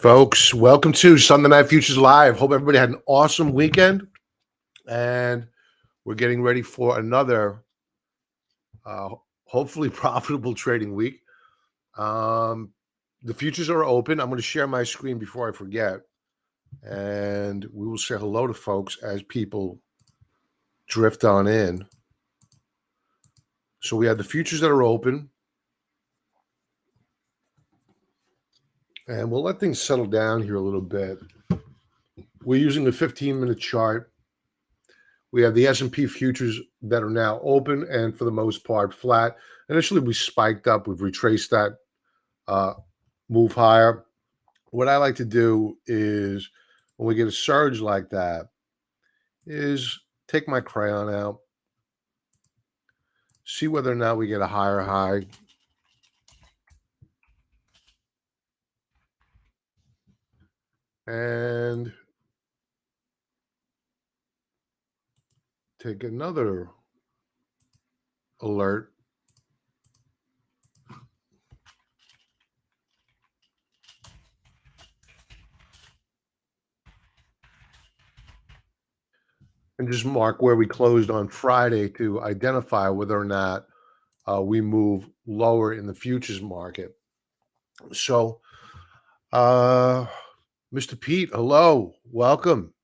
Folks, welcome to Sunday Night Futures Live. Hope everybody had an awesome weekend, and we're getting ready for another, hopefully profitable trading week. The futures are open. I'm going to share my screen before I forget, and we will say hello to folks as people drift on in. So we have the futures that are open, and we'll let things settle down here a little bit. We're using the 15-minute chart. We have the S&P futures that are now open and for the most part flat. Initially, we spiked up. We've retraced that move higher. What I like to do is when we get a surge like that is take my crayon out, see whether or not we get a higher high. And take another alert. And just mark where we closed on Friday to identify whether or not we move lower in the futures market. So, Mr. Pete, hello, welcome.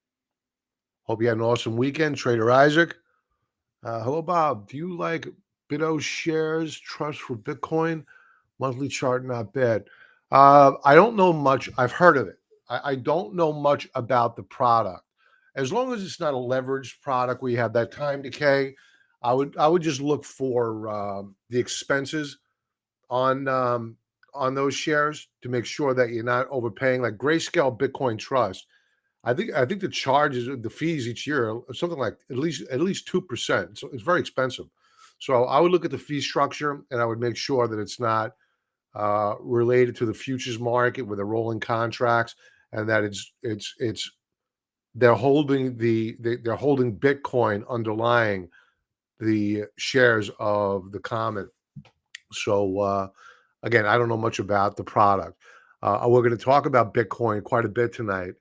Hope you had an awesome weekend. Trader Isaac. Hello, Bob. Do you like Bido shares, trust for Bitcoin? Monthly chart, not bad. I don't know much. I've heard of it. I don't know much about the product. As long as it's not a leveraged product where you have that time decay, I would just look for the expenses on those shares to make sure that you're not overpaying. Like Grayscale Bitcoin Trust, I think the charges, the fees each year are something like at least 2%. So it's very expensive. So I would look at the fee structure and I would make sure that it's not related to the futures market with the rolling contracts, and that it's they're holding they're holding Bitcoin underlying the shares of the common. So again, I don't know much about the product. We're going to talk about Bitcoin quite a bit tonight,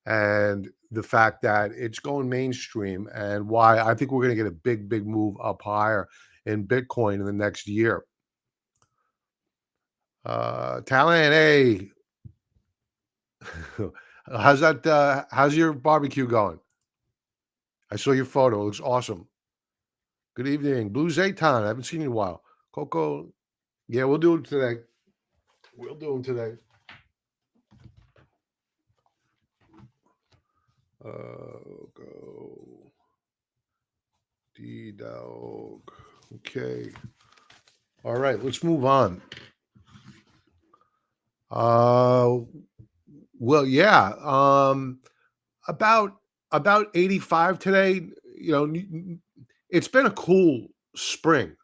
and the fact that it's going mainstream, and why I think we're going to get a big move up higher in Bitcoin in the next year. Talent, hey, how's that? How's your barbecue going? I saw your photo. It looks awesome. Good evening. Blue Zayton. I haven't seen you in a while. Coco. Yeah, we'll do it today. We'll do them today. Go. D-Dog. Okay. All right, let's move on. Well, yeah. About 85 today. You know, it's been a cool spring.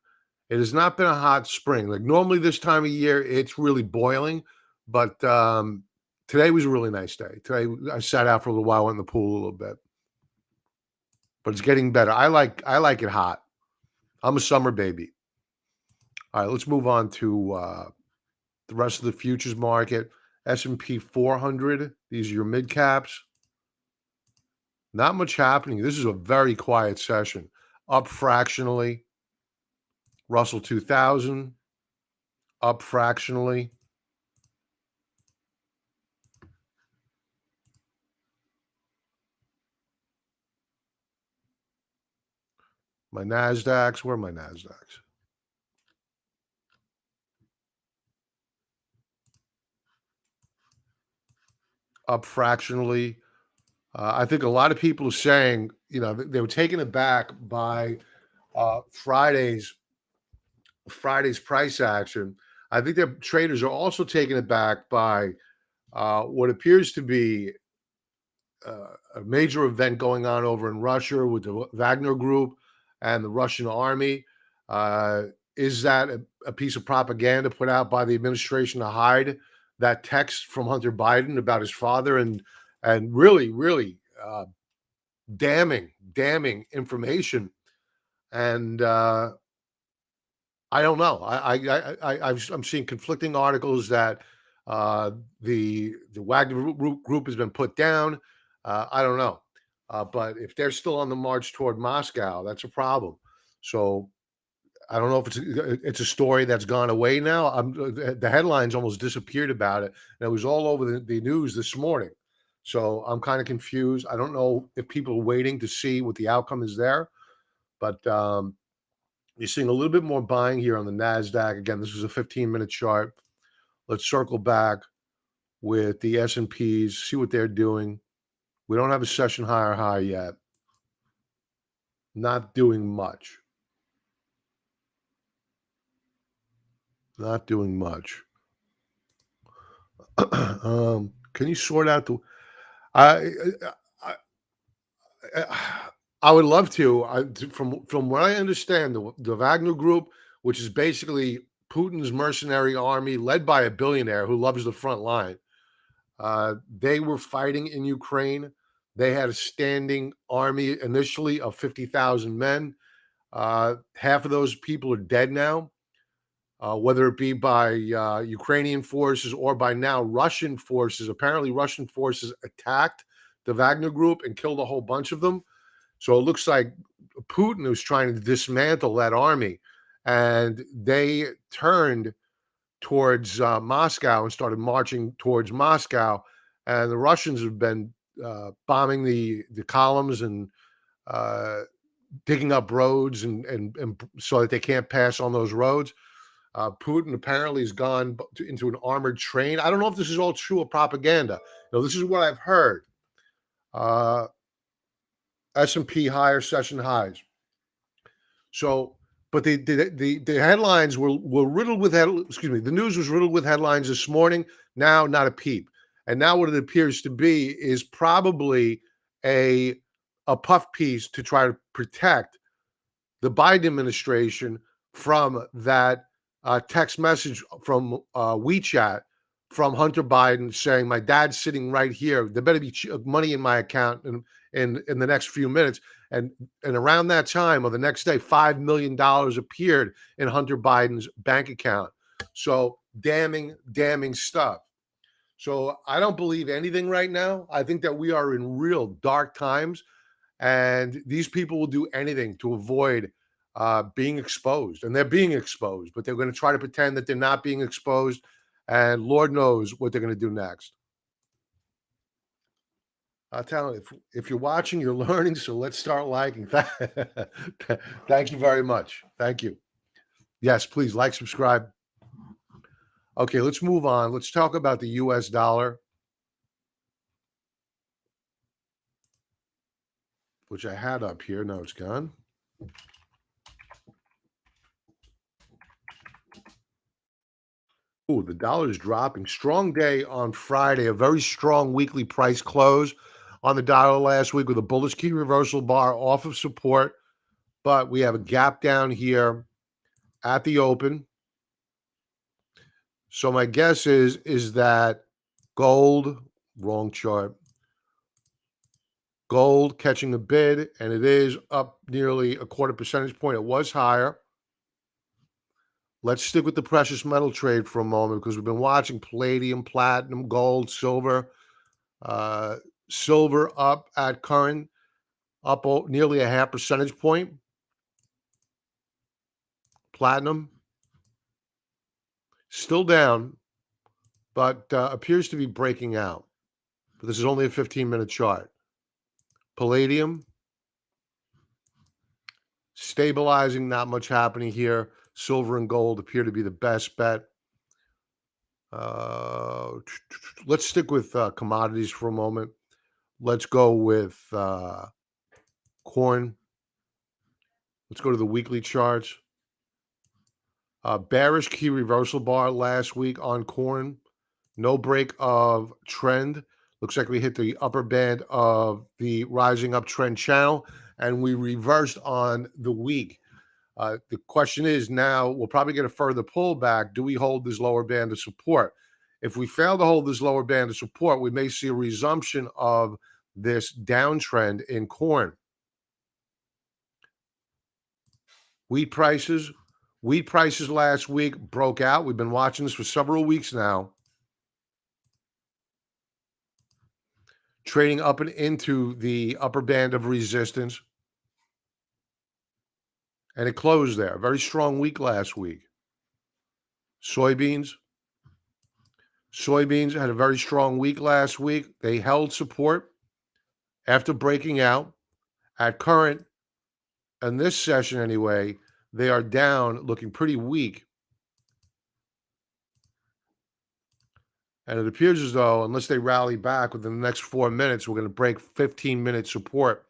It has not been a hot spring. Like normally this time of year, it's really boiling, but today was a really nice day. Today I sat out for a little while, went in the pool a little bit, but it's getting better. I like it hot. I'm a summer baby. All right, let's move on to the rest of the futures market. S&P 400. These are your mid caps. Not much happening. This is a very quiet session. Up fractionally. Russell 2000 up fractionally. My NASDAQs, where are my NASDAQs? Up fractionally. I think a lot of people are saying, you know, they were taken aback by Friday's price action. I think their traders are also taken aback by what appears to be a major event going on over in Russia with the Wagner Group and the Russian army. Is that a piece of propaganda put out by the administration to hide that text from Hunter Biden about his father, and really damning information? And I don't know. I'm seeing conflicting articles that Uh, the Wagner group has been put down. I don't know, but if they're still on the march toward Moscow, that's a problem. So I don't know if it's a story that's gone away now. The headlines almost disappeared about it, and it was all over the news this morning. So I'm kind of confused. I don't know if people are waiting to see what the outcome is there, but you're seeing a little bit more buying here on the Nasdaq. Again, this is a 15-minute chart. Let's circle back with the S&Ps, see what they're doing. We don't have a session higher high yet. Not doing much. Not doing much. Can you sort out the? I, I I would love to. From what I understand, the Wagner Group, which is basically Putin's mercenary army led by a billionaire who loves the front line, they were fighting in Ukraine. They had a standing army initially of 50,000 men. Half of those people are dead now, whether it be by Ukrainian forces or by now Russian forces. Apparently, Russian forces attacked the Wagner Group and killed a whole bunch of them. So it looks like Putin was trying to dismantle that army, and they turned towards Moscow and started marching towards Moscow. And the Russians have been bombing the columns and uh, digging up roads and so that they can't pass on those roads. Putin apparently has gone into an armored train. I don't know if this is all true or propaganda. This is what I've heard. Uh, S&P higher session highs. So, but the headlines were riddled with the news was riddled with headlines this morning. Now, not a peep. And now, what it appears to be is probably a puff piece to try to protect the Biden administration from that text message from WeChat from Hunter Biden saying, "My dad's sitting right here. There better be money in my account in the next few minutes." And around that time or the next day, $5 million appeared in Hunter Biden's bank account. So damning stuff. So I don't believe anything right now. I think that we are in real dark times, and these people will do anything to avoid being exposed. And they're being exposed, but they're going to try to pretend that they're not being exposed. And Lord knows what they're going to do next. I'll tell you, if you're watching, you're learning. So let's start liking. Thank you very much. Thank you. Yes, please like, subscribe. Okay, let's move on. Let's talk about the US dollar, which I had up here. Now it's gone. Oh, the dollar is dropping. Strong day on Friday, a very strong weekly price close on the dollar last week with a bullish key reversal bar off of support. But we have a gap down here at the open. So my guess is that gold, wrong chart, gold catching a bid, and it is up nearly a quarter percentage point. It was higher. Let's stick with the precious metal trade for a moment because we've been watching palladium, platinum, gold, silver. Silver up at current, up nearly a half percentage point. Platinum still down, but appears to be breaking out. But this is only a 15-minute chart. Palladium stabilizing, not much happening here. Silver and gold appear to be the best bet. Let's stick with commodities for a moment. Let's go with corn. Let's go to the weekly charts. Bearish key reversal bar last week on corn. No break of trend. Looks like we hit the upper band of the rising up trend channel, and we reversed on the week. The question is now, we'll probably get a further pullback. Do we hold this lower band of support? If we fail to hold this lower band of support, we may see a resumption of this downtrend in corn. Wheat prices last week broke out. We've been watching this for several weeks now. trading up and into the upper band of resistance, and it closed there. Very strong week last week. Soybeans. Soybeans had a very strong week last week. They held support after breaking out. At current, in this session anyway, they are down, looking pretty weak. And it appears as though, unless they rally back within the next 4 minutes, we're going to break 15-minute support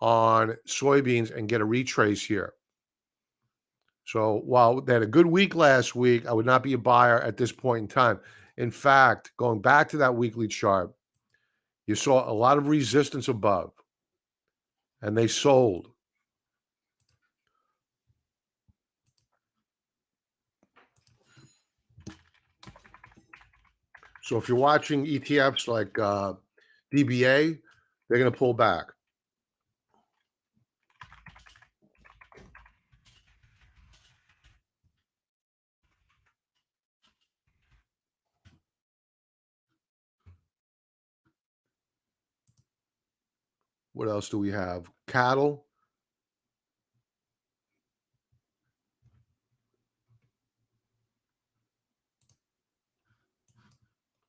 on soybeans and get a retrace here. So while they had a good week last week, I would not be a buyer at this point in time. In fact, going back to that weekly chart, you saw a lot of resistance above, and they sold. So if you're watching ETFs like DBA, they're going to pull back. What else do we have? Cattle.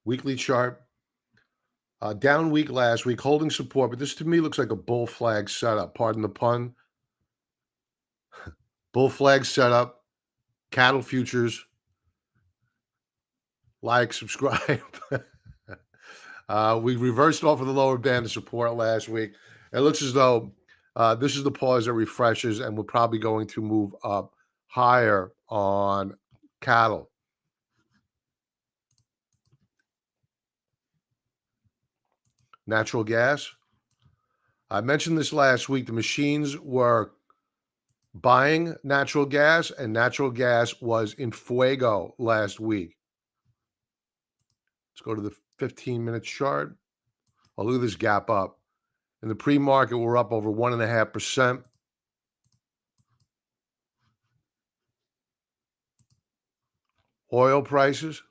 Weekly chart. Down week last week, holding support, but this to me looks like a bull flag setup. Pardon the pun. Bull flag setup. Cattle futures. Like, subscribe. We reversed off of the lower band of support last week. It looks as though this is the pause that refreshes, and we're probably going to move up higher on cattle. Natural gas. I mentioned this last week. The machines were buying natural gas, and natural gas was in fuego last week. Let's go to the 15-minute chart. Oh, look at this gap up. In the pre-market, we're up over 1.5%. Oil prices.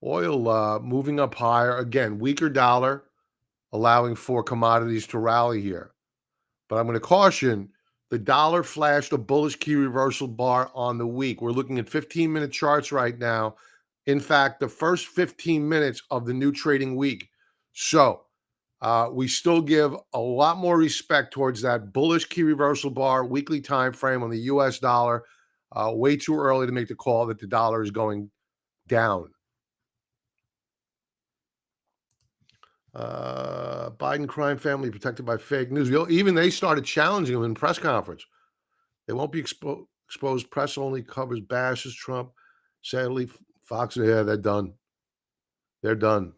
Oil moving up higher. Again, weaker dollar, allowing for commodities to rally here. But I'm going to caution, the dollar flashed a bullish key reversal bar on the week. We're looking at 15-minute charts right now. In fact, the first 15 minutes of the new trading week. So we still give a lot more respect towards that bullish key reversal bar weekly time frame on the U.S. dollar. Way too early to make the call that the dollar is going down. Biden crime family protected by fake news. Even they started challenging him in press conference. They won't be exposed. Press only covers bashes Trump. Sadly, Fox, yeah, they're done. They're done.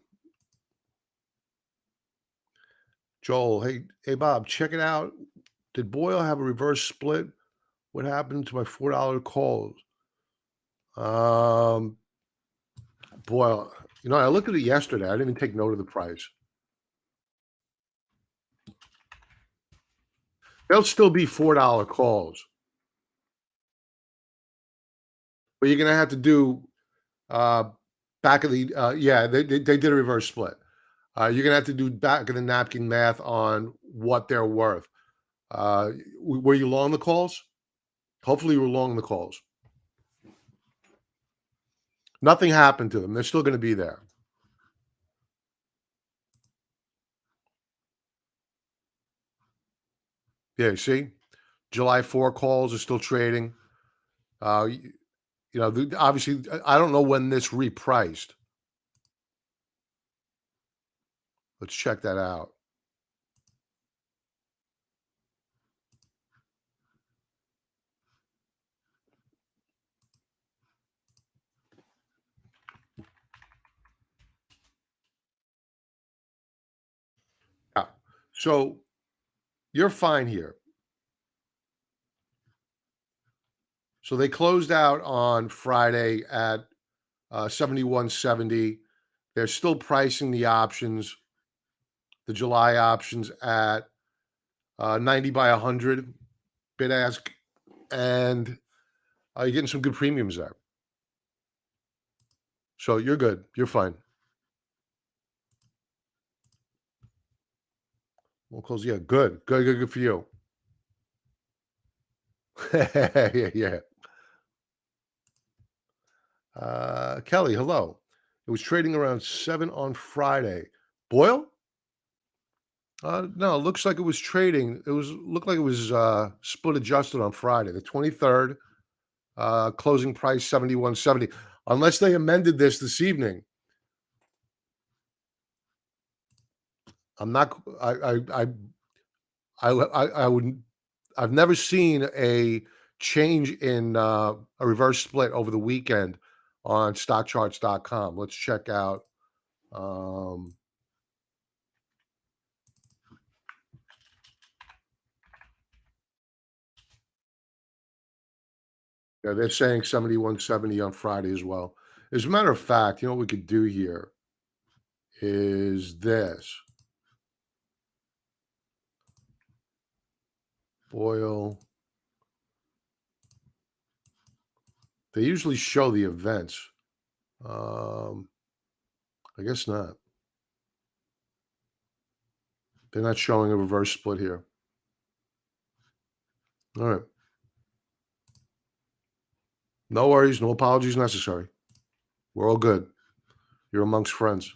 Joel, hey, Bob, check it out. Did Boyle have a reverse split? What happened to my $4 calls? Boyle, I looked at it yesterday. I didn't even take note of the price. They'll still be $4 calls, but you're going to have to do back of the yeah. They did a reverse split. You're going to have to do back of the napkin math on what they're worth. Were you long the calls? Hopefully, you were long the calls. Nothing happened to them. They're still going to be there. Yeah, you see, July 4 calls are still trading. Obviously, I don't know when this repriced. Let's check that out. Yeah. So you're fine here. So they closed out on Friday at 71.70. They're still pricing the options, the July options at 90 by 100 bid ask, and you're getting some good premiums there. So you're good. You're fine. We'll close. Yeah, good. Good for you. Yeah. Kelly, hello. It was trading around 7 on Friday. Boyle? No, it looks like it was trading. Looked like it was split adjusted on Friday, the 23rd. Closing price 71.70. Unless they amended this evening. I'm not. I wouldn't. I've never seen a change in a reverse split over the weekend on stockcharts.com. Let's check out. Um, yeah, they're saying 71.70 on Friday as well. As a matter of fact, you know what we could do here is this. Boyle. They usually show the events. I guess not. They're not showing a reverse split here. All right. No worries. No apologies necessary. We're all good. You're amongst friends.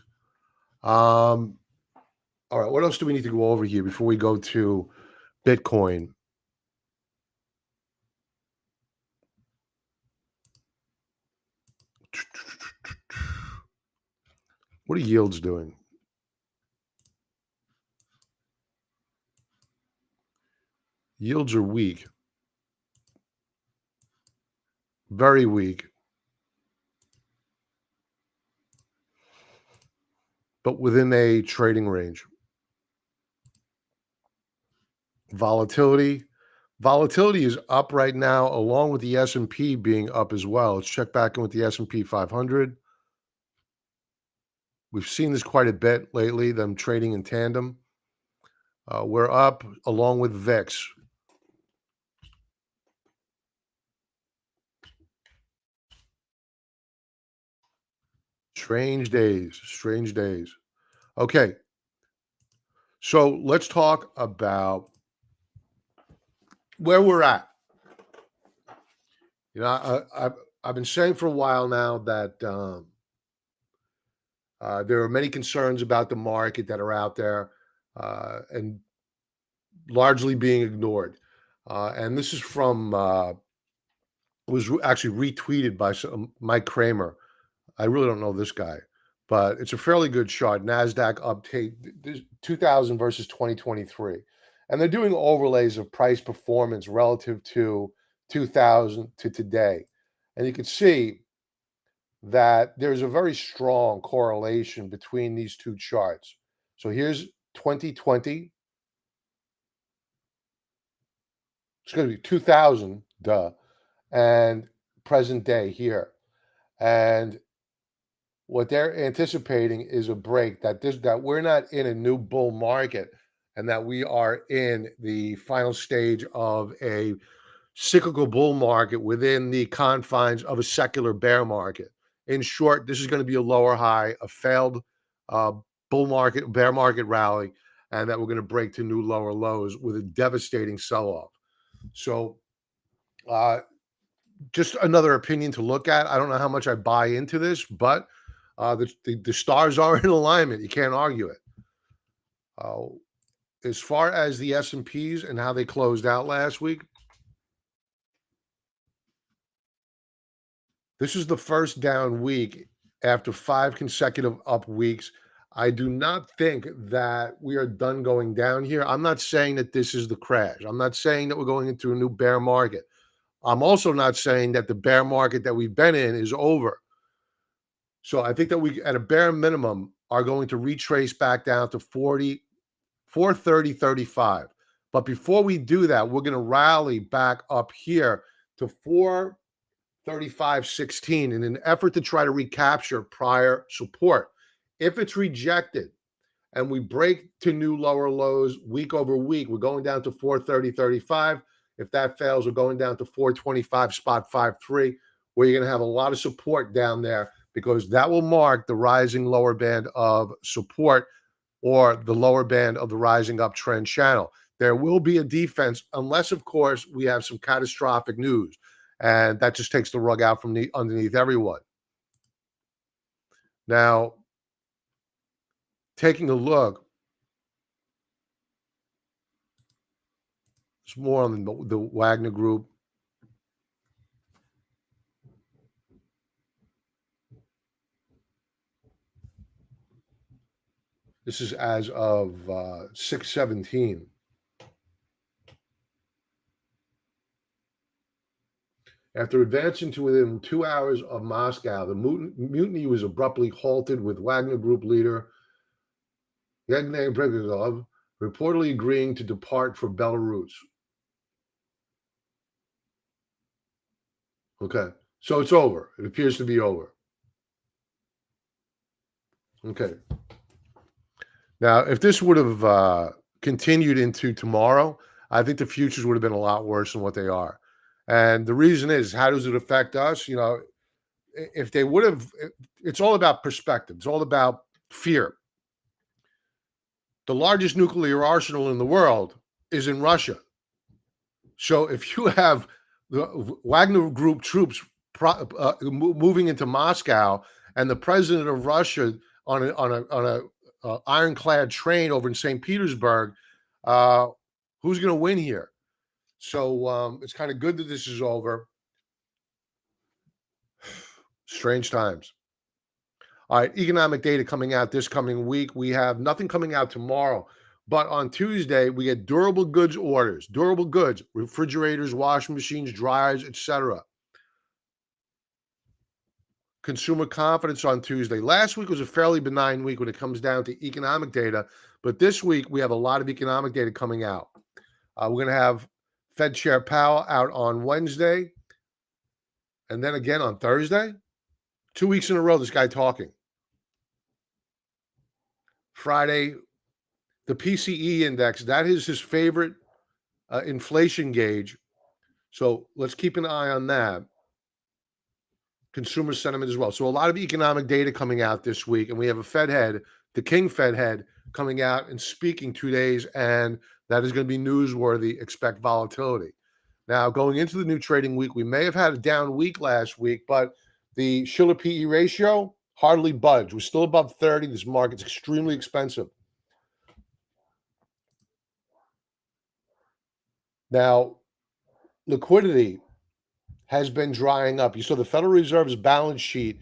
All right. What else do we need to go over here before we go to Bitcoin? What are yields doing? Yields are weak. Very weak. But within a trading range. Volatility. Volatility is up right now, along with the S&P being up as well. Let's check back in with the S&P 500. We've seen this quite a bit lately, them trading in tandem. We're up along with VIX. Strange days. Strange days. Okay. So let's talk about where we're at. You know, I've been saying for a while now that there are many concerns about the market that are out there and largely being ignored. And this is from actually retweeted by Mike Kramer. I really don't know this guy, but it's a fairly good chart. Nasdaq update 2000 versus 2023, and they're doing overlays of price performance relative to 2000 to today, and you can see that there's a very strong correlation between these two charts. So here's 2020. It's going to be 2000, duh, and present day here. And what they're anticipating is a break, that we're not in a new bull market and that we are in the final stage of a cyclical bull market within the confines of a secular bear market. In short, this is going to be a lower high, a failed uh, bull market, bear market rally, and that we're going to break to new lower lows with a devastating sell-off. So, just another opinion to look at. I don't know how much I buy into this, but the stars are in alignment. You can't argue it. Uh, as far as the S&Ps and how they closed out last week, this is the first down week after 5 consecutive up weeks. I do not think that we are done going down here. I'm not saying that this is the crash. I'm not saying that we're going into a new bear market. I'm also not saying that the bear market that we've been in is over. So I think that we, at a bare minimum, are going to retrace back down to 40, 430, 35. But before we do that, we're going to rally back up here to 435.16 in an effort to try to recapture prior support. If it's rejected and we break to new lower lows week over week, we're going down to 430.35. If that fails, we're going down to 425 spot 5.3, where you're going to have a lot of support down there, because that will mark the rising lower band of support, or the lower band of the rising uptrend channel. There will be a defense, unless, of course, we have some catastrophic news, and that just takes the rug out from underneath everyone. Now, taking a look, it's more on the Wagner Group. This is as of 6/17. After advancing to within 2 hours of Moscow, the mutiny was abruptly halted, with Wagner Group leader Yevgeny Prigozhin reportedly agreeing to depart for Belarus. Okay, so it's over. It appears to be over. Okay. Now, if this would have continued into tomorrow, I think the futures would have been a lot worse than what they are. And the reason is, how does it affect us? You know, if they would have, it's all about perspective. It's all about fear. The largest nuclear arsenal in the world is in Russia. So if you have the Wagner Group troops moving into Moscow, and the president of Russia on a ironclad train over in St. Petersburg, who's going to win here? So it's kind of good that this is over. Strange times. All right, economic data coming out this coming week. We have nothing coming out tomorrow, but on Tuesday we get durable goods orders. Durable goods, refrigerators, washing machines, dryers, etc. Consumer confidence on Tuesday. Last week was a fairly benign week when it comes down to economic data, but this week we have a lot of economic data coming out. We're going to have Fed Chair Powell out on Wednesday, and then again on Thursday. 2 weeks in a row, this guy talking. Friday, the PCE index, that is his favorite inflation gauge. So let's keep an eye on that. Consumer sentiment as well. So a lot of economic data coming out this week, and we have a Fed head, the King Fed head, coming out and speaking 2 days, and that is going to be newsworthy. Expect volatility. Now, going into the new trading week, we may have had a down week last week, but the Shiller PE ratio hardly budged. We're still above 30. This market's extremely expensive. Now, liquidity has been drying up. You saw the Federal Reserve's balance sheet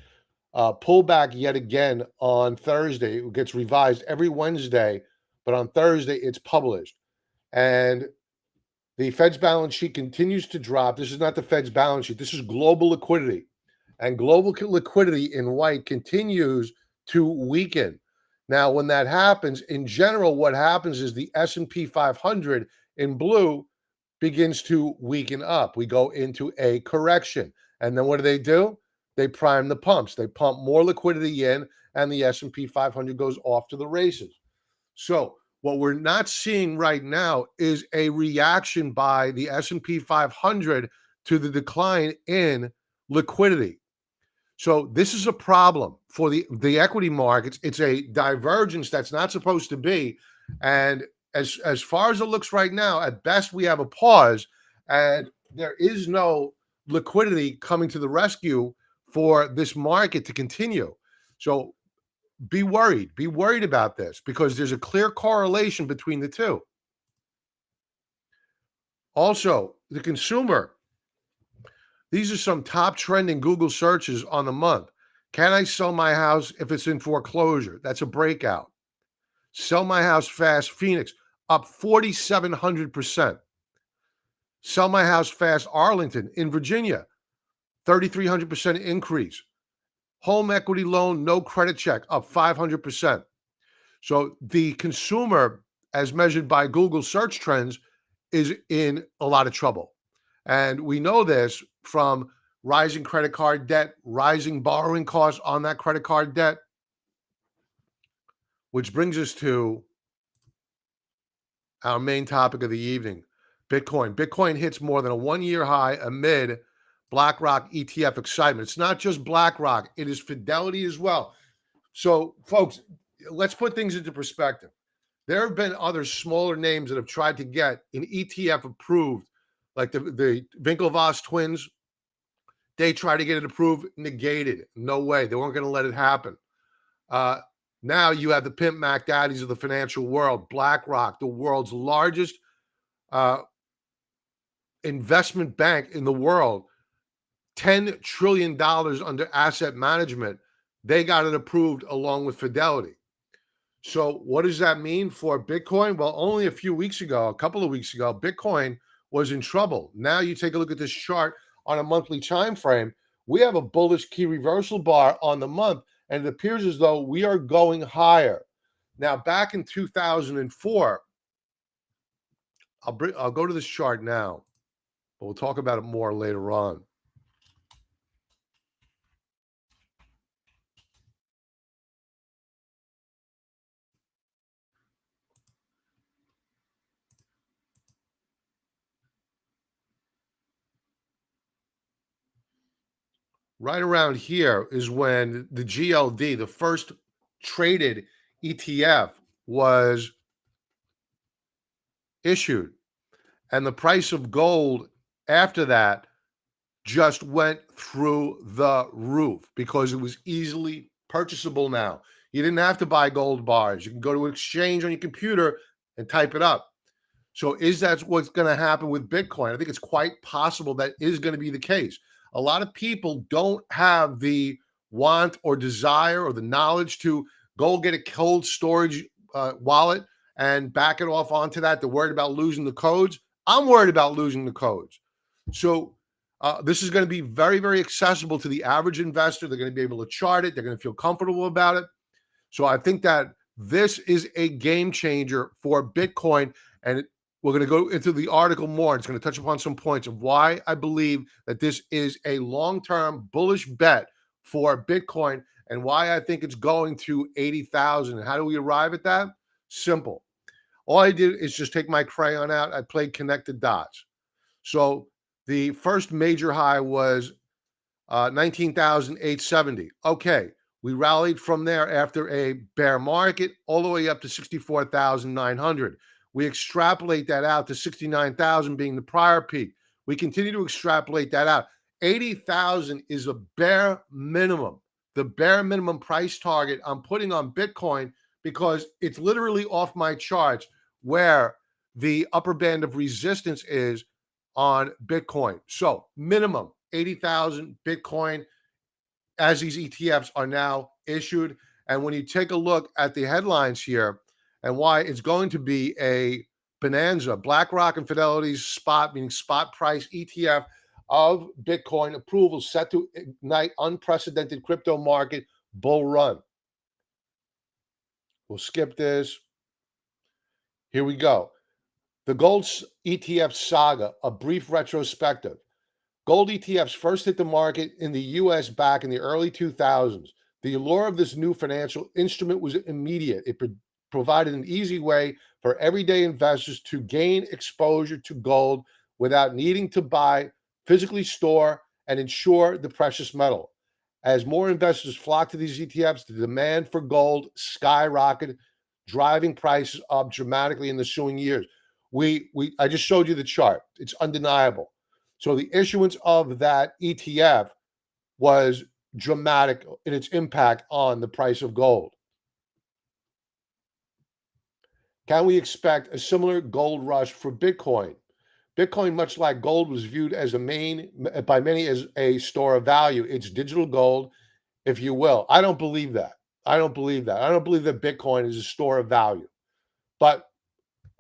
pull back yet again on Thursday. It gets revised every Wednesday, but on Thursday it's published. And the Fed's balance sheet continues to drop. This is not the Fed's balance sheet. This is global liquidity. And global liquidity in white continues to weaken. Now, when that happens, in general, what happens is the S&P 500 in blue begins to weaken up. We go into a correction. And then what do? They prime the pumps. They pump more liquidity in, and the S&P 500 goes off to the races. So what we're not seeing right now is a reaction by the S&P 500 to the decline in liquidity. So this is a problem for the equity markets. It's a divergence that's not supposed to be. And as far as it looks right now, at best we have a pause, and there is no liquidity coming to the rescue for this market to continue. So be worried about this, because there's a clear correlation between the two. Also, the consumer. These are some top trending Google searches on the month. Can I sell my house if it's in foreclosure? That's a breakout. Sell my house fast, Phoenix, up 4,700%. Sell my house fast, Arlington in Virginia, 3,300% increase. Home equity loan, no credit check, up 500%. So the consumer, as measured by Google search trends, is in a lot of trouble. And we know this from rising credit card debt, rising borrowing costs on that credit card debt. which brings us to our main topic of the evening, Bitcoin. Bitcoin hits more than a one-year high amid BlackRock ETF excitement. It's not just BlackRock, it is Fidelity as well. So, folks, let's put things into perspective. There have been other smaller names that have tried to get an ETF approved, like the Winklevoss twins. They tried to get it approved, negated. No way. They weren't going to let it happen. Uh, Now you have the pimp Mac daddies of the financial world, BlackRock, the world's largest uh, investment bank in the world, $10 trillion under asset management. They got it approved along with Fidelity. So what does that mean for Bitcoin? Well, only a couple of weeks ago, Bitcoin was in trouble. Now you take a look at this chart on a monthly time frame. We have a bullish key reversal bar on the month, and it appears as though we are going higher. Now, back in 2004, I'll go to this chart now, but we'll talk about it more later on. Right around here is when the GLD, the first traded ETF, was issued. And the price of gold after that just went through the roof because it was easily purchasable now. You didn't have to buy gold bars. You can go to an exchange on your computer and type it up. So is that what's going to happen with Bitcoin? I think it's quite possible that is going to be the case. A lot of people don't have the want or desire or the knowledge to go get a cold storage wallet and back it off onto that. They're worried about losing the codes. I'm worried about losing the codes. So this is going to be very, very accessible to the average investor. They're going to be able to chart it. They're going to feel comfortable about it. So I think that this is a game changer for Bitcoin. And we're going to go into the article more. It's going to touch upon some points of why I believe that this is a long-term bullish bet for Bitcoin and why I think it's going to 80,000. How do we arrive at that? Simple. All I did is just take my crayon out. I played connected dots. So the first major high was 19,870. Okay. We rallied from there after a bear market all the way up to 64,900. We extrapolate that out to 69,000 being the prior peak. We continue to extrapolate that out. 80,000 is a bare minimum, the bare minimum price target I'm putting on Bitcoin because it's literally off my charts where the upper band of resistance is on Bitcoin. So minimum 80,000 Bitcoin as these ETFs are now issued. And when you take a look at the headlines here and why it's going to be a bonanza, BlackRock and Fidelity's spot, meaning spot price ETF of Bitcoin approval set to ignite unprecedented crypto market bull run. We'll skip this. Here we go. The gold ETF saga, a brief retrospective. Gold ETFs first hit the market in the US back in the early 2000s. The allure of this new financial instrument was immediate. It provided an easy way for everyday investors to gain exposure to gold without needing to buy, physically store, and insure the precious metal. As more investors flocked to these ETFs, the demand for gold skyrocketed, driving prices up dramatically in the ensuing years. I just showed you the chart. It's undeniable. So the issuance of that ETF was dramatic in its impact on the price of gold. Can we expect a similar gold rush for Bitcoin? Bitcoin, much like gold, was viewed as by many as a store of value. It's digital gold, if you will. I don't believe that. I don't believe that. I don't believe that Bitcoin is a store of value. But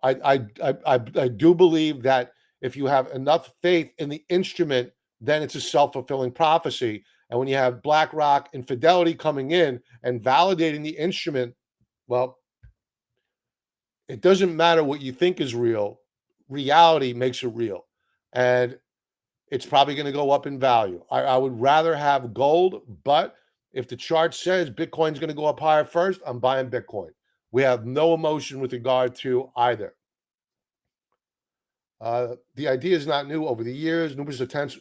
I do believe that if you have enough faith in the instrument, then it's a self-fulfilling prophecy. And when you have BlackRock and Fidelity coming in and validating the instrument, well, it doesn't matter what you think is real. Reality makes it real. And it's probably going to go up in value. I would rather have gold, but if the chart says Bitcoin's going to go up higher first, I'm buying Bitcoin. We have no emotion with regard to either. The idea is not new. Over the years, numerous attempts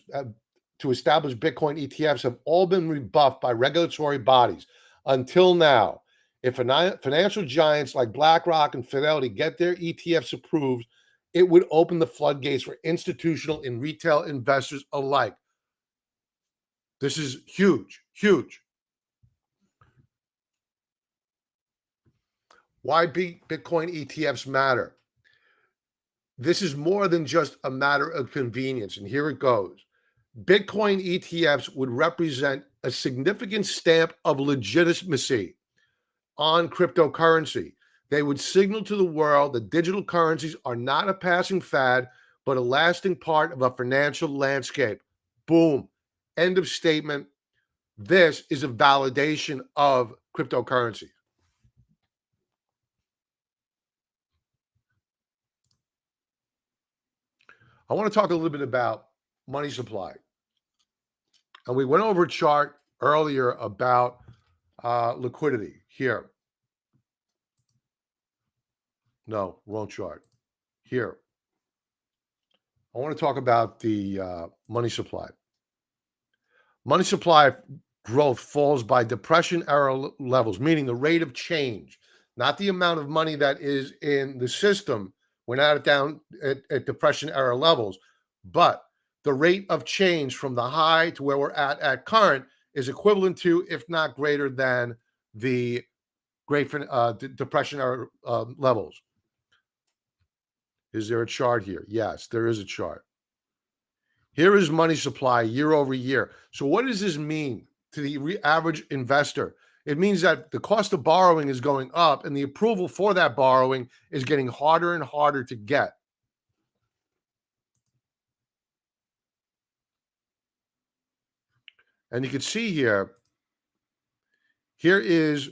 to establish Bitcoin ETFs have all been rebuffed by regulatory bodies. Until now, if financial giants like BlackRock and Fidelity get their ETFs approved, it would open the floodgates for institutional and retail investors alike. This is huge, huge. Why Bitcoin ETFs matter? This is more than just a matter of convenience, and here it goes. Bitcoin ETFs would represent a significant stamp of legitimacy on cryptocurrency. They would signal to the world that digital currencies are not a passing fad, but a lasting part of a financial landscape. Boom. End of statement. This is a validation of cryptocurrency. I want to talk a little bit about money supply. And we went over a chart earlier about liquidity here. No, wrong chart. Here. I want to talk about the money supply. Money supply growth falls by depression era levels, meaning the rate of change, not the amount of money that is in the system. We're not down at depression era levels, but the rate of change from the high to where we're at current is equivalent to, if not greater than, the Great Depression era levels. Is there a chart here? Yes, there is a chart. Here is money supply year over year. So what does this mean to the average investor? It means that the cost of borrowing is going up and the approval for that borrowing is getting harder and harder to get. And you can see here is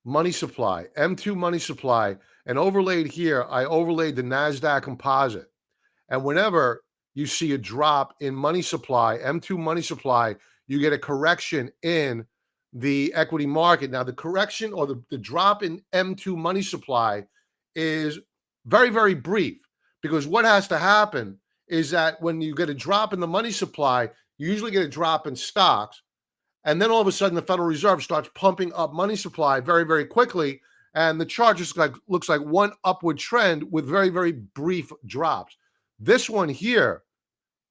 money supply, M2 money supply, and overlaid here, I overlaid the NASDAQ composite. And whenever you see a drop in money supply, M2 money supply, you get a correction in the equity market. Now, the correction or the drop in M2 money supply is very, very brief, because what has to happen is that when you get a drop in the money supply, you usually get a drop in stocks. And then all of a sudden, the Federal Reserve starts pumping up money supply very, very quickly. And the chart just looks like one upward trend with very, very brief drops. This one here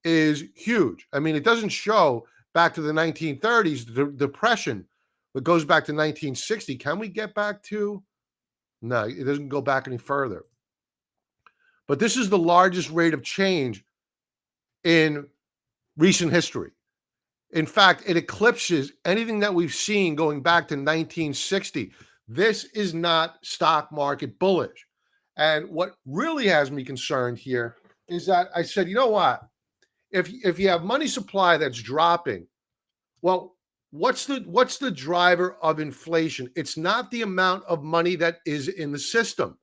is huge. I mean, it doesn't show back to the 1930s, the depression. It goes back to 1960. Can we get back to? No, it doesn't go back any further. But this is the largest rate of change in recent history. In fact, it eclipses anything that we've seen going back to 1960. This is not stock market bullish. And what really has me concerned here is that I said, you know what? If you have money supply that's dropping, well, what's the driver of inflation? It's not the amount of money that is in the system.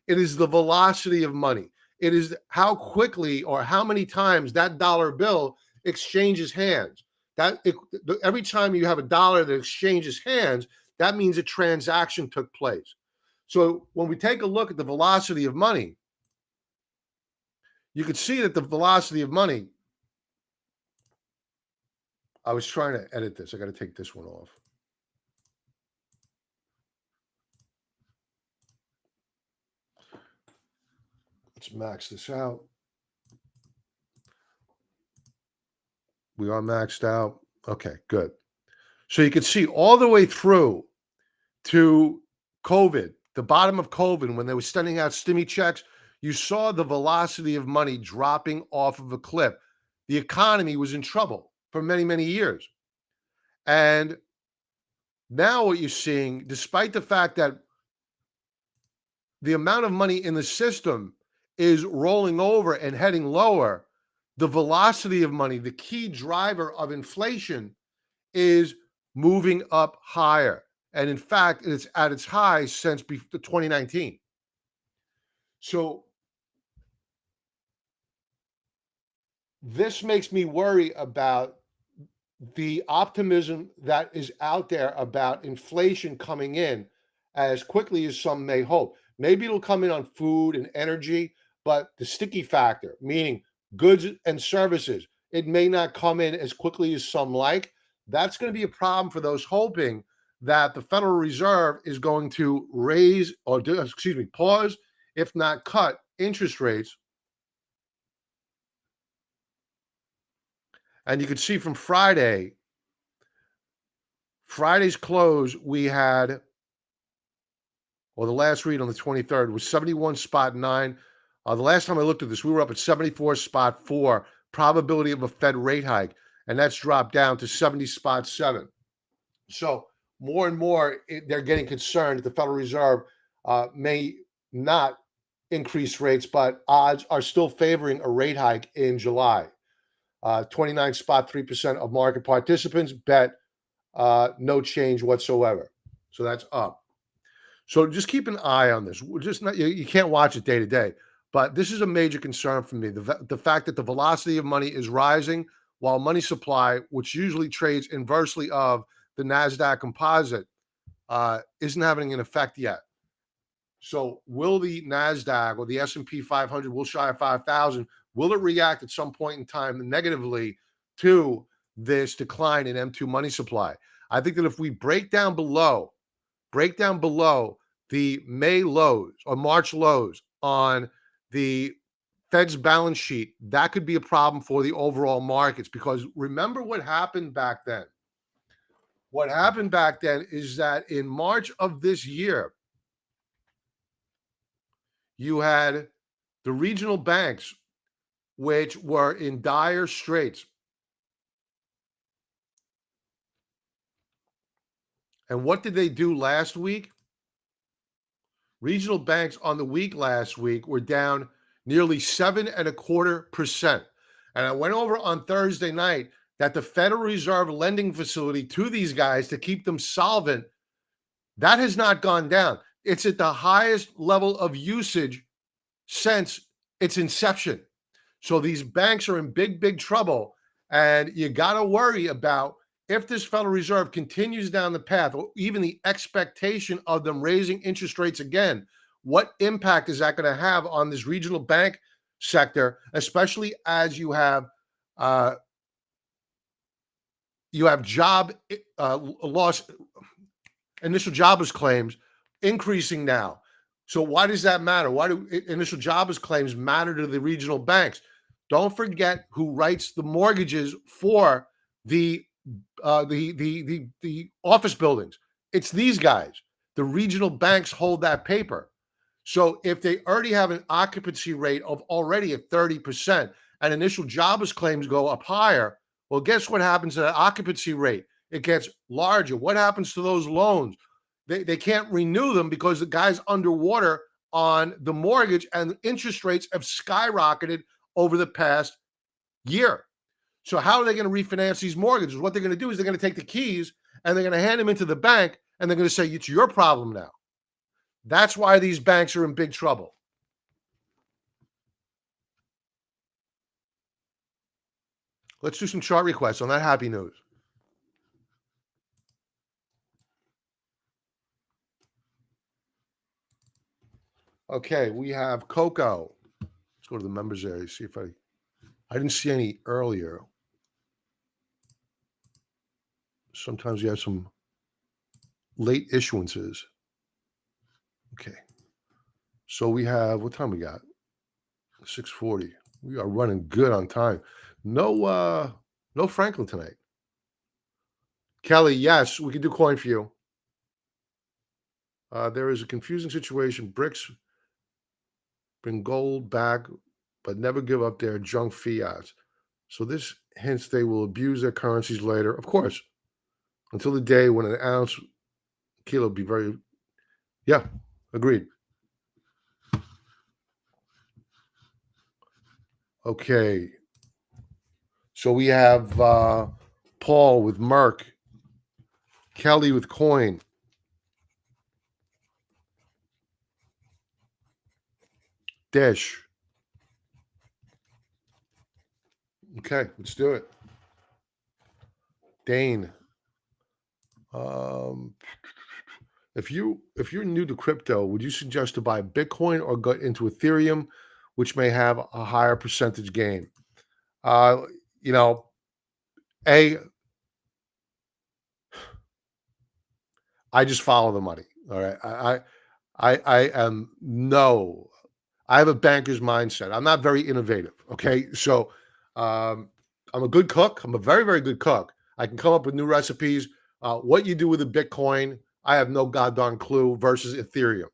It is the velocity of money. It is how quickly or how many times that dollar bill exchanges hands. Every time you have a dollar that exchanges hands, that means a transaction took place. So when we take a look at the velocity of money, you can see that the velocity of money, I was trying to edit this. I got to take this one off. Let's max this out. We are maxed out. Okay, good. So you can see all the way through to COVID, the bottom of COVID, when they were sending out stimmy checks, you saw the velocity of money dropping off of a cliff. The economy was in trouble for many, many years. And now what you're seeing, despite the fact that the amount of money in the system is rolling over and heading lower, the velocity of money, the key driver of inflation, is moving up higher. And in fact, it's at its highs since 2019. So this makes me worry about the optimism that is out there about inflation coming in as quickly as some may hope. Maybe it'll come in on food and energy, but the sticky factor, meaning goods and services, it may not come in as quickly as some like. That's going to be a problem for those hoping that the Federal Reserve is going to raise or pause, if not cut interest rates. And you could see from Friday's close, we had, well, the last read on the 23rd was 71.9. The last time I looked at this, we were up at 74.4, probability of a Fed rate hike, and that's dropped down to 70.7. So more and more, they're getting concerned that the Federal Reserve may not increase rates, but odds are still favoring a rate hike in July. 29.3% of market participants bet no change whatsoever. So that's up. So just keep an eye on this. We're just not, you can't watch it day to day, but this is a major concern for me. The fact that the velocity of money is rising while money supply, which usually trades inversely of the NASDAQ composite, isn't having an effect yet. So will the NASDAQ or the S&P 500 will shy of 5,000? Will it react at some point in time negatively to this decline in M2 money supply? I think that if we break down below the May lows or March lows on the Fed's balance sheet, that could be a problem for the overall markets, because remember what happened back then. What happened back then is that in March of this year, you had the regional banks, which were in dire straits. And what did they do last week? Regional banks on the week last week were down nearly 7.25%. And I went over on Thursday night that the Federal Reserve lending facility to these guys to keep them solvent, that has not gone down. It's at the highest level of usage since its inception. So these banks are in big, big trouble. And you got to worry about, if this Federal Reserve continues down the path, or even the expectation of them raising interest rates again, what impact is that going to have on this regional bank sector, especially as you have job loss, initial jobless claims increasing now. So why does that matter? Why do initial jobless claims matter to the regional banks? Don't forget who writes the mortgages for the office buildings. It's these guys. The regional banks hold that paper. So if they already have an occupancy rate of already at 30% and initial jobless claims go up higher, well, guess what happens to that occupancy rate? It gets larger. What happens to those loans? They can't renew them because the guy's underwater on the mortgage, and interest rates have skyrocketed over the past year. So how are they going to refinance these mortgages? What they're going to do is they're going to take the keys and they're going to hand them into the bank, and they're going to say, it's your problem now. That's why these banks are in big trouble. Let's do some chart requests on that happy news. Okay, we have Coco. Let's go to the members area, see if I didn't see any earlier. Sometimes you have some late issuances. Okay. So we have, what time we got? 6:40. We are running good on time. No Franklin tonight. Kelly, yes, we can do coin for you. There is a confusing situation. BRICS bring gold back, but never give up their junk fiat. So this hints they will abuse their currencies later. Of course, until the day when an ounce kilo be very, yeah, agreed. Okay. So we have Paul with Merck, Kelly with coin, Dish. Okay, let's do it. Dane. If you're new to crypto, would you suggest to buy Bitcoin or go into Ethereum, which may have a higher percentage gain? Uh, you know, a I just follow the money. All right. I am no. I have a banker's mindset. I'm not very innovative. Okay. So um, I'm a good cook. I'm a very, very good cook. I can come up with new recipes. What you do with a Bitcoin, I have no goddamn clue versus Ethereum.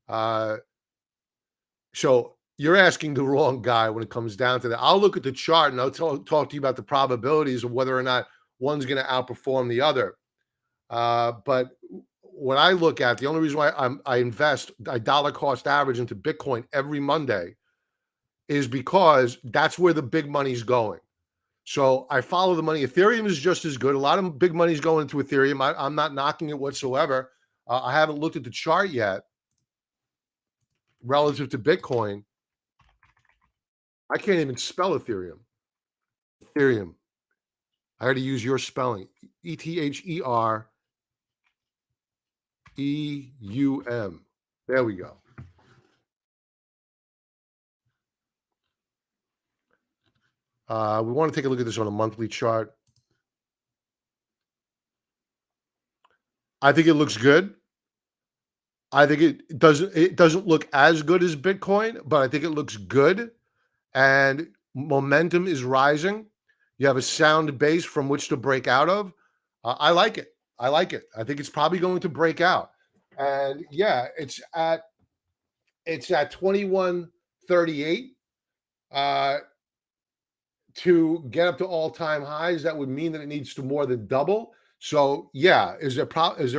Uh, so you're asking the wrong guy when it comes down to that. I'll look at the chart and I'll talk to you about the probabilities of whether or not one's going to outperform the other. But when I look at the only reason why I invest, I dollar cost average into Bitcoin every Monday is because that's where the big money's going. So I follow the money. Ethereum is just as good. A lot of big money's going into Ethereum. I'm not knocking it whatsoever. I haven't looked at the chart yet relative to Bitcoin. I can't even spell Ethereum. Ethereum. I had to use your spelling. Ethereum. There we go. We want to take a look at this on a monthly chart. I think it looks good. I think it doesn't look as good as Bitcoin, but I think it looks good and momentum is rising. You have a sound base from which to break out of. I like it. I like it. I think it's probably going to break out. And yeah, it's at 2138. Uh to get up to all-time highs, that would mean that it needs to more than double. So, yeah, is there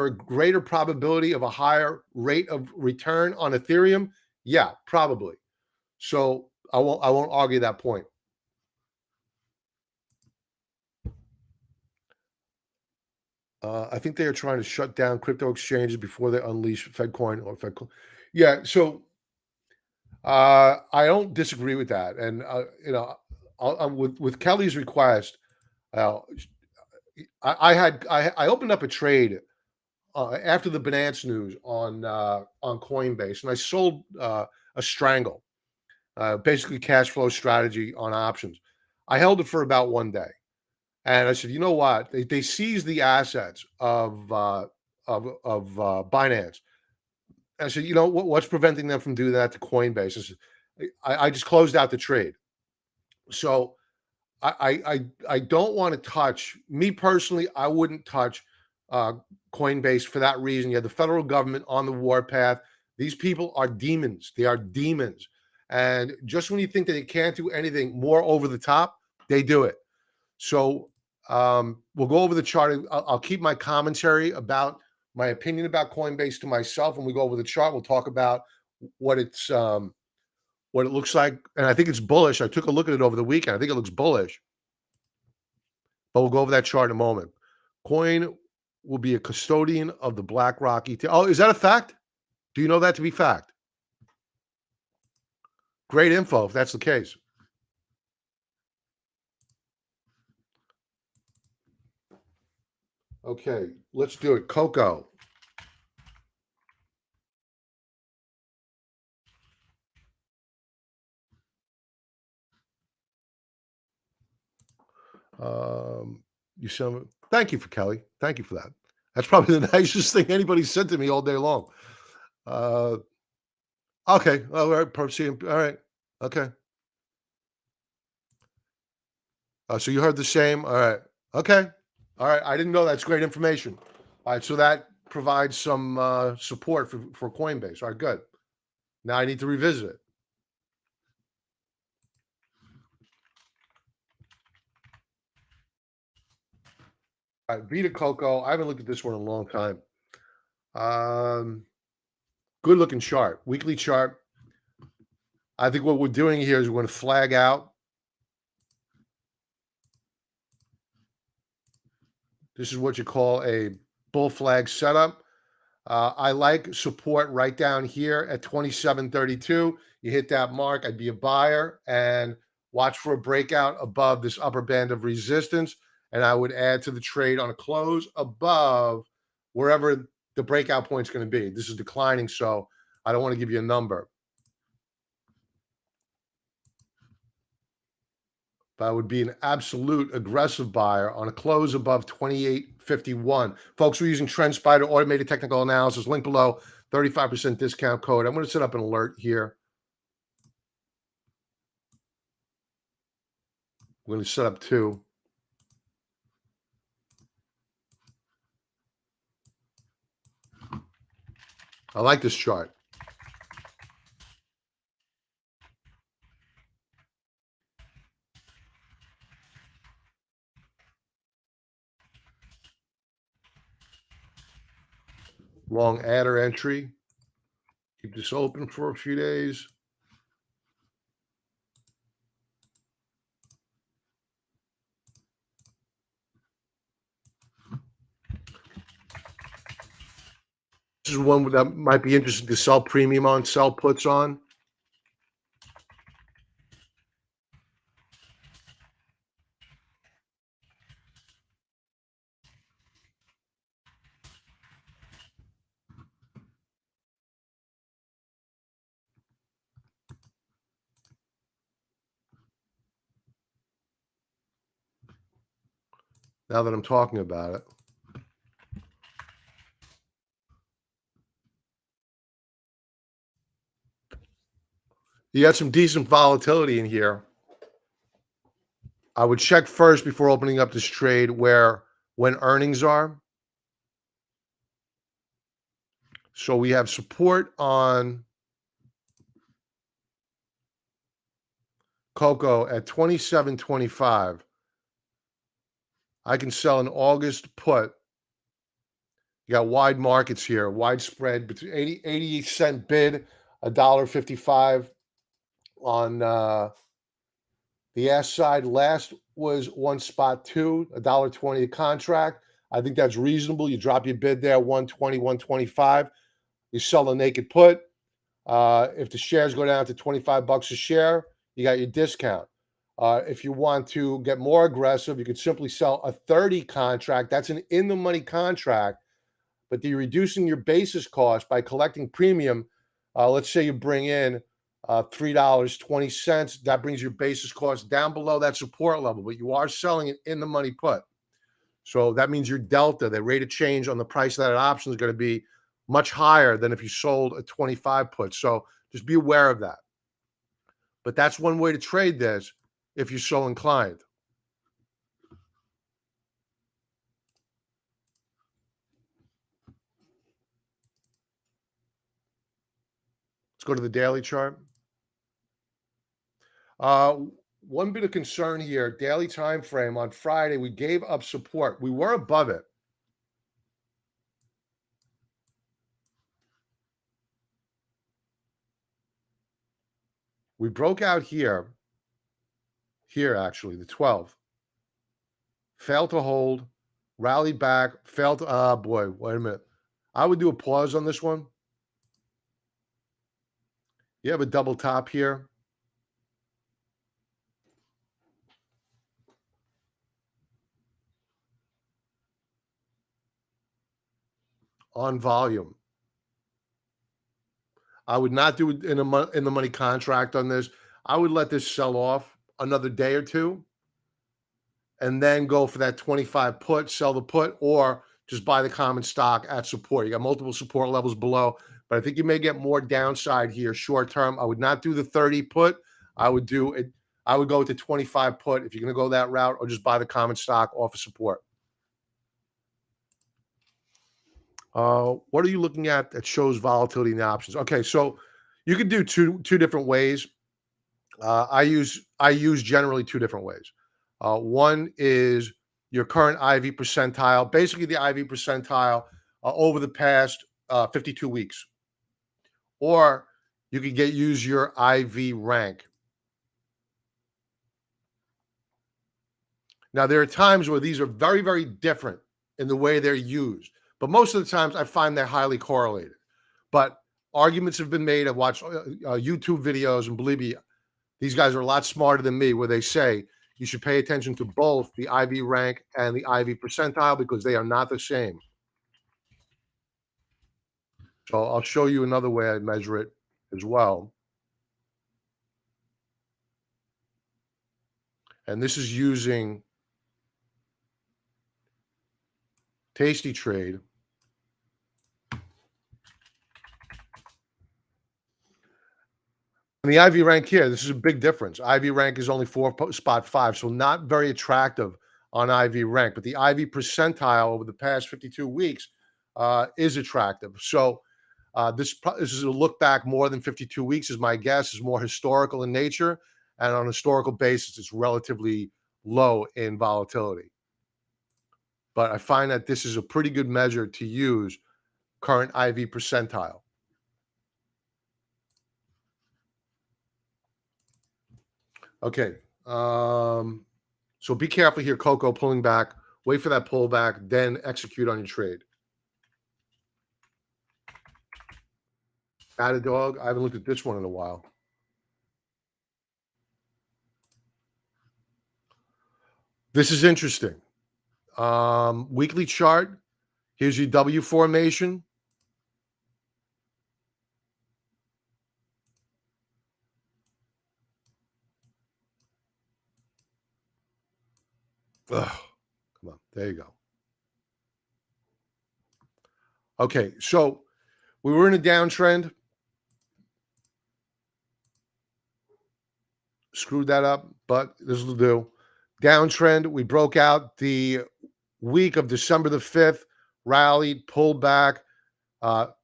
a greater probability of a higher rate of return on Ethereum? Yeah, probably. So, I won't argue that point. I think they are trying to shut down crypto exchanges before they unleash FedCoin or FedCoin. Yeah, so I don't disagree with that, and with Kelly's request, uh, I opened up a trade after the Binance news on Coinbase, and I sold a strangle, basically cash flow strategy on options. I held it for about 1 day, and I said, you know what? They seized the assets of Binance. And I said, you know what's preventing them from doing that to Coinbase? I just closed out the trade. So I don't want to touch me personally. I wouldn't touch uh, Coinbase for that reason. You have the federal government on the warpath. These people are demons. They are demons. And just when you think that they can't do anything more over the top, they do it. So we'll go over the chart. I'll keep my commentary about my opinion about Coinbase to myself. When we go over the chart, we'll talk about what it's what it looks like, and I think it's bullish. I took a look at it over the weekend. I think it looks bullish. But we'll go over that chart in a moment. Coin will be a custodian of the BlackRock ETF. Oh, is that a fact? Do you know that to be fact? Great info if that's the case. Okay, let's do it. Coco. You sent. Thank you for Kelly. Thank you for that. That's probably the nicest thing anybody said to me all day long. Uh, okay. All right. Proceed. All right. Okay. So you heard the same. All right. Okay. All right. I didn't know that's great information. All right. So that provides some support for Coinbase. All right. Good. Now I need to revisit it. All right. Vita Coco. I haven't looked at this one in a long time. Um, Good looking chart. Weekly chart. I think what we're doing here is we're going to flag out. This is what you call a bull flag setup. I like support right down here at 27.32. You hit that mark, I'd be a buyer and watch for a breakout above this upper band of resistance. And I would add to the trade on a close above wherever the breakout point is going to be. This is declining, so I don't want to give you a number. But I would be an absolute aggressive buyer on a close above 28.51. Folks, we're using TrendSpider automated technical analysis. Link below, 35% discount code. I'm going to set up an alert here. We're going to set up 2. I like this chart. Long adder entry. Keep this open for a few days. This is one that might be interesting to sell premium on, sell puts on. Now that I'm talking about it. You got some decent volatility in here. I would check first before opening up this trade when earnings are. So we have support on cocoa at 27.25. I can sell an August put. You got wide markets here, widespread between 80 cent bid, $1.55 on the ask side. Last was one spot two, $1.20 a contract. I think that's reasonable. You drop your bid there, 120, 125. You sell a naked put. If the shares go down to $25 a share, you got your discount. If you want to get more aggressive, you could simply sell a 30 contract. That's an in-the-money contract, but you're reducing your basis cost by collecting premium. Let's say you bring in $3.20. That brings your basis cost down below that support level, but you are selling an in-the-money put. So that means your delta, the rate of change on the price of that option is going to be much higher than if you sold a 25 put. So just be aware of that. But that's one way to trade this if you're so inclined. Let's go to the daily chart. One bit of concern here, daily time frame on Friday, we gave up support. We were above it. We broke out here actually, the 12. Failed to hold, rallied back, failed to, boy, wait a minute. I would do a pause on this one. You have a double top here. On volume. I would not do it in the money contract on this. I would let this sell off another day or two and then go for that 25 put, sell the put, or just buy the common stock at support. You got multiple support levels below, but I think you may get more downside here short term. I would not do the 30 put. I would do it. I would go with the 25 put if you're going to go that route, or just buy the common stock off of support. What are you looking at that shows volatility in the options? Okay, so you could do two different ways. I use generally two different ways. One is your current IV percentile, basically the IV percentile over the past 52 weeks, or you could use your IV rank. Now there are times where these are very, very different in the way they're used, but most of the times I find they're highly correlated. But arguments have been made. I've watched YouTube videos, and believe me, these guys are a lot smarter than me, where they say you should pay attention to both the IV rank and the IV percentile because they are not the same. So I'll show you another way I measure it as well. And this is using Tasty Trade. And the IV rank here, this is a big difference. IV rank is only spot 5, so not very attractive on IV rank, but the IV percentile over the past 52 weeks is attractive. So this is a look back more than 52 weeks, is my guess, is more historical in nature, and on a historical basis, it's relatively low in volatility. But I find that this is a pretty good measure to use current IV percentile. Okay. So be careful here, Coco, pulling back. Wait for that pullback, then execute on your trade. Add a dog. I haven't looked at this one in a while. This is interesting. Weekly chart. Here's your W formation. Ugh, come on. There you go. Okay, so we were in a downtrend. Screwed that up, but this will do. Downtrend. We broke out the week of December the 5th, rallied, pulled back,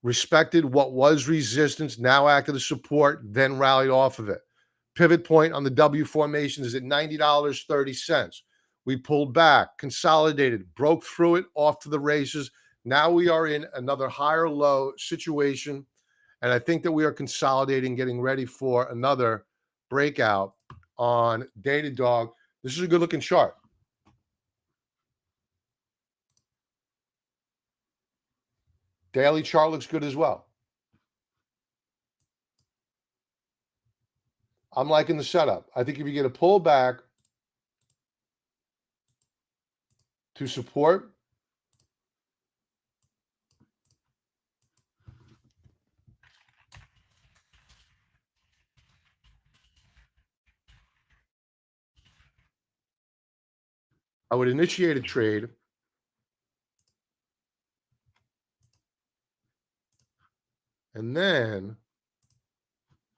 respected what was resistance, now acted as support, then rallied off of it. Pivot point on the W formation is at $90.30. We pulled back, consolidated, broke through it, off to the races. Now we are in another higher low situation. And I think that we are consolidating, getting ready for another breakout on Datadog. This is a good looking chart. Daily chart looks good as well. I'm liking the setup. I think if you get a pullback to support, I would initiate a trade. And then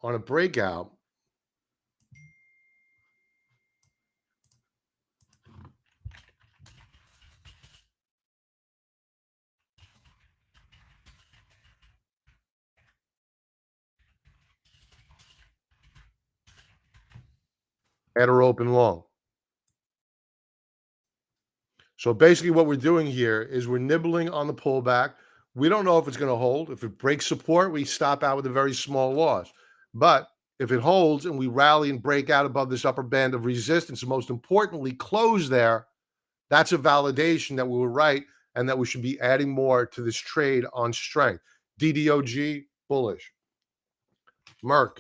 on a breakout, at or open long. So basically what we're doing here is we're nibbling on the pullback. We don't know if it's going to hold. If it breaks support, we stop out with a very small loss. But if it holds and we rally and break out above this upper band of resistance, and most importantly, close there, that's a validation that we were right and that we should be adding more to this trade on strength. DDOG, bullish. Merck.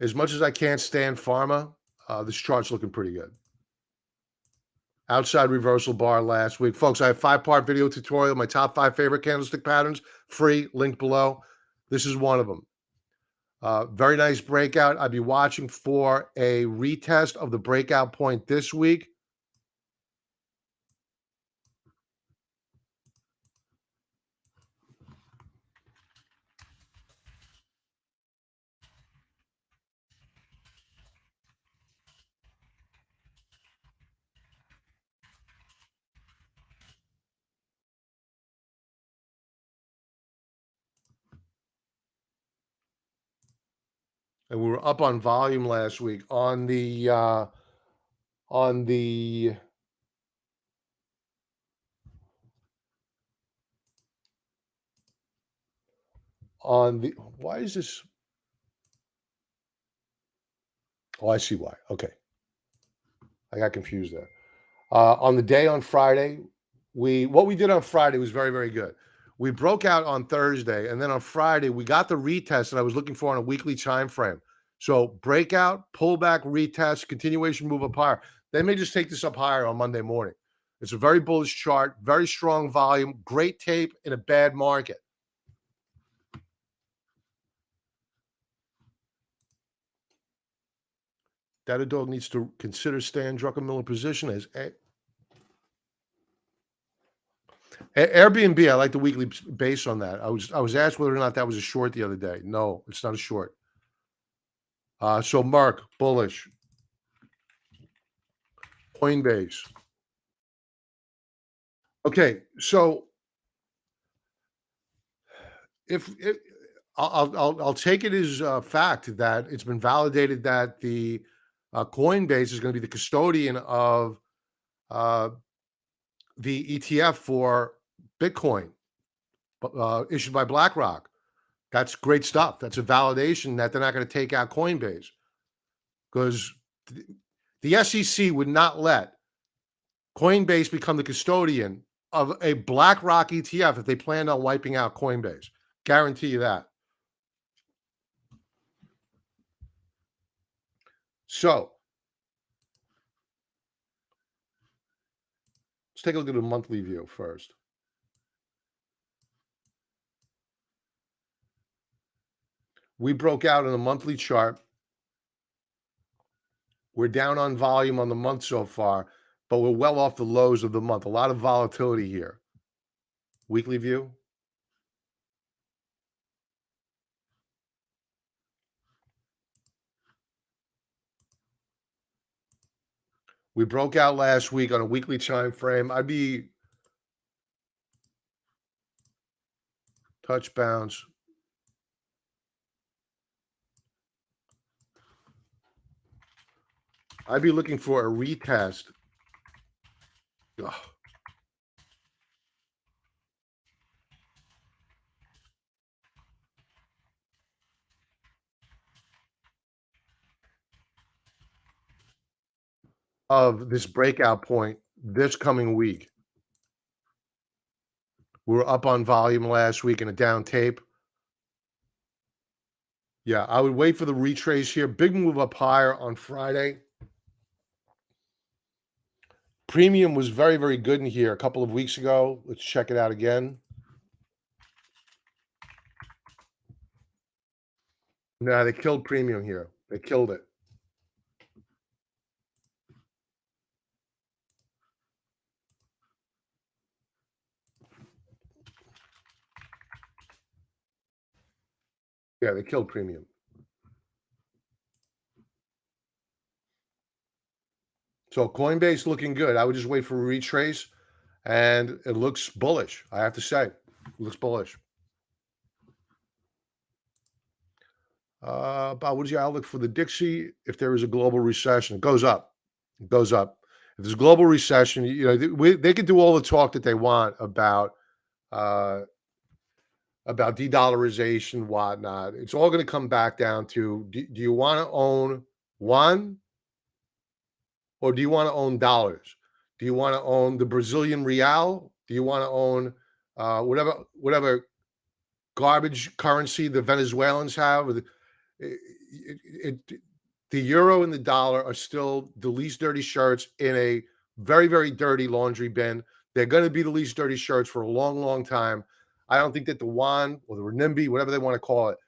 As much as I can't stand pharma, this chart's looking pretty good. Outside reversal bar last week. Folks, I have 5-part video tutorial, my top 5 favorite candlestick patterns, free, link below. This is one of them. Very nice breakout. I'd be watching for a retest of the breakout point this week. And we were up on volume last week on the why is this? Oh, I see why. Okay. I got confused there. On the day on Friday, what we did on Friday was very, very good. We broke out on Thursday, and then on Friday, we got the retest that I was looking for on a weekly time frame. So breakout, pullback, retest, continuation move up higher. They may just take this up higher on Monday morning. It's a very bullish chart, very strong volume, great tape in a bad market. That dog needs to consider staying Druckenmiller position as Airbnb. I like the weekly base on that. I was asked whether or not that was a short the other day. No, it's not a short. So Mark, bullish. Coinbase. Okay, so if I'll take it as a fact that it's been validated that the Coinbase is going to be the custodian of uh, the ETF for Bitcoin issued by BlackRock. That's great stuff. That's a validation that they're not going to take out Coinbase because the SEC would not let Coinbase become the custodian of a BlackRock ETF if they planned on wiping out Coinbase. Guarantee you that. So let's take a look at the monthly view first. We broke out in the monthly chart. We're down on volume on the month so far, but we're well off the lows of the month. A lot of volatility here. Weekly view. We broke out last week on a weekly time frame. I'd be touch bounce. I'd be looking for a retest. Ugh. Of this breakout point this coming week. We were up on volume last week in a down tape. Yeah, I would wait for the retrace here. Big move up higher on Friday. Premium was very, very good in here a couple of weeks ago. Let's check it out again. No, they killed premium here. They killed it. Yeah, they killed premium. So Coinbase looking good. I would just wait for a retrace, and it looks bullish. I have to say, it looks bullish. Bob, what is your outlook for the Dixie if there is a global recession? It goes up. It goes up. If there's a global recession, you know they can do all the talk that they want uh, about de-dollarization, whatnot. It's all going to come back down to: do you want to own one, or do you want to own dollars? Do you want to own the Brazilian real? Do you want to own whatever garbage currency the Venezuelans have? It, the euro and the dollar are still the least dirty shirts in a very, very dirty laundry bin. They're going to be the least dirty shirts for a long, long time. I don't think that the yuan or the renminbi, whatever they want to call it,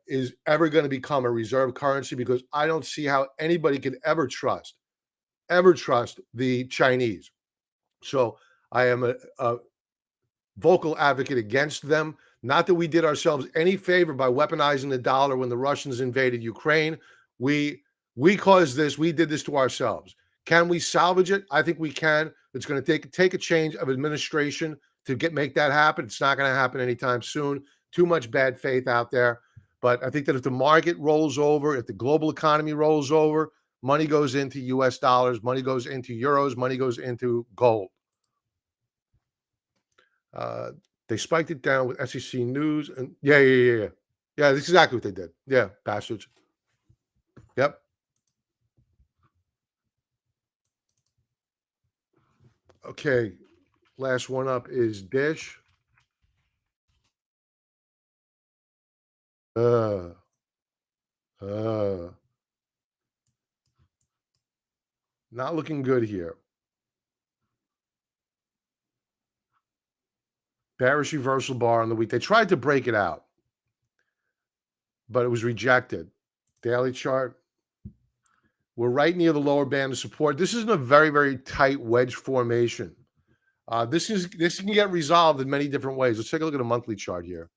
is ever going to become a reserve currency because I don't see how anybody could ever trust the Chinese. So I am a vocal advocate against them. Not that we did ourselves any favor by weaponizing the dollar when the Russians invaded Ukraine. We caused this. We did this to ourselves. Can we salvage it? I think we can. It's going to take a change of administration to make that happen. It's not going to happen anytime soon. Too much bad faith out there. But I think that if the market rolls over, if the global economy rolls over, money goes into US dollars, money goes into euros, money goes into gold. They spiked it down with SEC news, and yeah. That's exactly what they did. Yeah, bastards. Yep. Okay. Last one up is Dish. Uh, uh, not looking good here. Bearish reversal bar on the week. They tried to break it out, but it was rejected. Daily chart. We're right near the lower band of support. This isn't a very, very tight wedge formation. This can get resolved in many different ways. Let's take a look at a monthly chart here.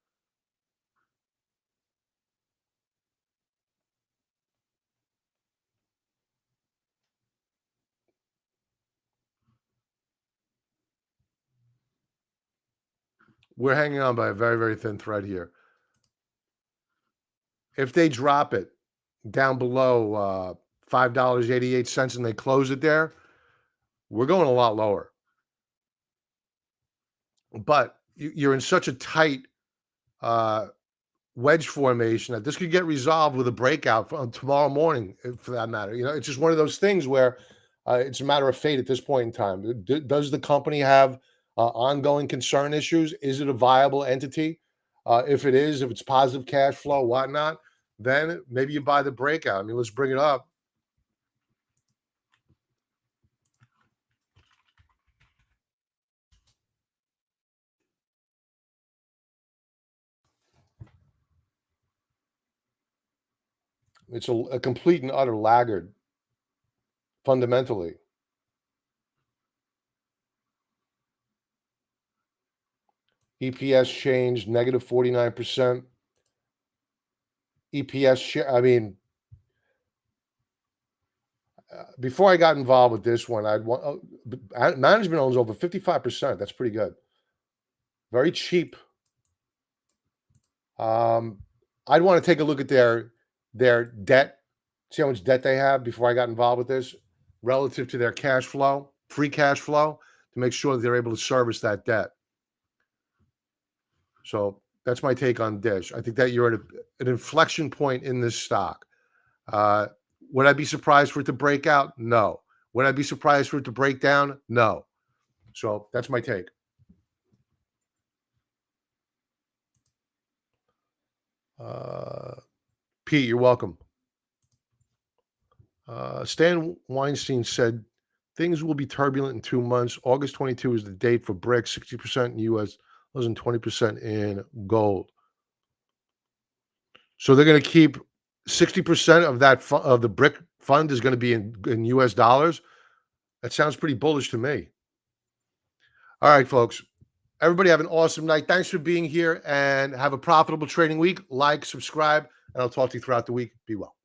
We're hanging on by a very, very thin thread here. If they drop it down below $5.88 and they close it there, we're going a lot lower. But you're in such a tight wedge formation that this could get resolved with a breakout on tomorrow morning, for that matter. You know, it's just one of those things where it's a matter of fate at this point in time. Does the company have ongoing concern issues? Is it a viable entity? If it is, if it's positive cash flow, whatnot, then maybe you buy the breakout. I mean, let's bring it up. It's a complete and utter laggard, fundamentally. EPS change, negative 49%. EPS share, I mean, before I got involved with this one, management owns over 55%. That's pretty good. Very cheap. I'd want to take a look at their debt, see how much debt they have before I got involved with this, relative to their cash flow, free cash flow, to make sure that they're able to service that debt. So that's my take on Dish. I think that you're at an inflection point in this stock. Would I be surprised for it to break out? No. Would I be surprised for it to break down? No. So that's my take. Pete, you're welcome. Stan Weinstein said things will be turbulent in 2 months. August 22 is the date for BRICS, 60% in U.S., less than 20% in gold. So they're going to keep 60% of that of the BRIC fund is going to be in U.S. dollars. That sounds pretty bullish to me. All right, folks. Everybody have an awesome night. Thanks for being here and have a profitable trading week. Like, subscribe, and I'll talk to you throughout the week. Be well.